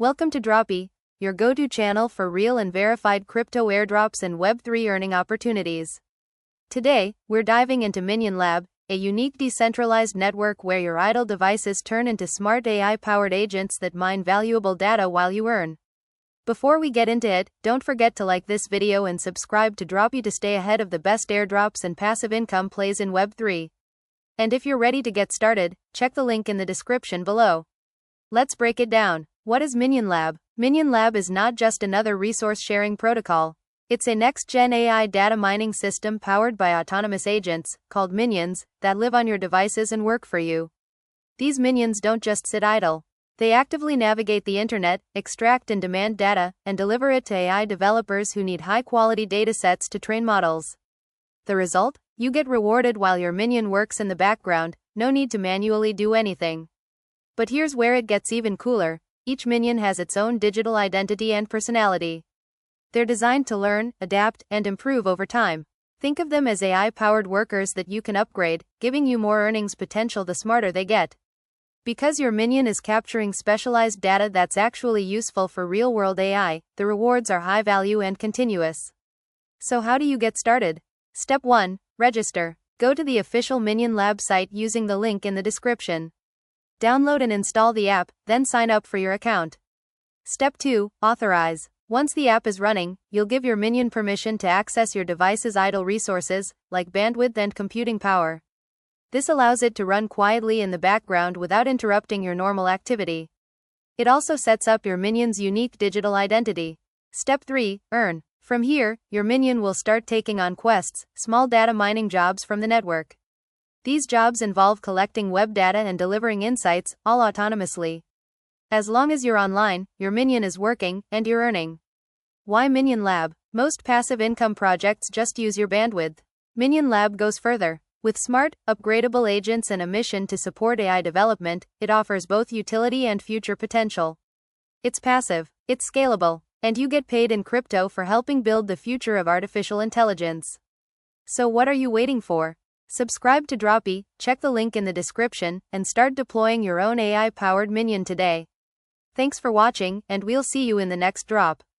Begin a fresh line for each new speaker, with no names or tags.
Welcome to Droppy, your go-to channel for real and verified crypto airdrops and Web3 earning opportunities. Today, we're diving into MinionLab, a unique decentralized network where your idle devices turn into smart AI-powered agents that mine valuable data while you earn. Before we get into it, don't forget to like this video and subscribe to Droppy to stay ahead of the best airdrops and passive income plays in Web3. And if you're ready to get started, check the link in the description below. Let's break it down. What is MinionLab? MinionLab is not just another resource-sharing protocol. It's a next-gen AI data mining system powered by autonomous agents, called Minions, that live on your devices and work for you. These Minions don't just sit idle. They actively navigate the internet, extract and demand data, and deliver it to AI developers who need high-quality datasets to train models. The result? You get rewarded while your Minion works in the background, no need to manually do anything. But here's where it gets even cooler. Each Minion has its own digital identity and personality. They're designed to learn, adapt, and improve over time. Think of them as AI-powered workers that you can upgrade, giving you more earnings potential the smarter they get. Because your Minion is capturing specialized data that's actually useful for real-world AI, the rewards are high value and continuous. So how do you get started? Step 1. Register. Go to the official MinionLab site using the link in the description. Download and install the app, then sign up for your account. Step 2. Authorize. Once the app is running, you'll give your Minion permission to access your device's idle resources, like bandwidth and computing power. This allows it to run quietly in the background without interrupting your normal activity. It also sets up your Minion's unique digital identity. Step 3. Earn. From here, your Minion will start taking on quests, small data mining jobs from the network. These jobs involve collecting web data and delivering insights, all autonomously. As long as you're online, your Minion is working, and you're earning. Why MinionLab? Most passive income projects just use your bandwidth. MinionLab goes further. With smart, upgradable agents and a mission to support AI development, it offers both utility and future potential. It's passive, it's scalable, and you get paid in crypto for helping build the future of artificial intelligence. So what are you waiting for? Subscribe to Droppy, check the link in the description, and start deploying your own AI-powered Minion today. Thanks for watching, and we'll see you in the next drop.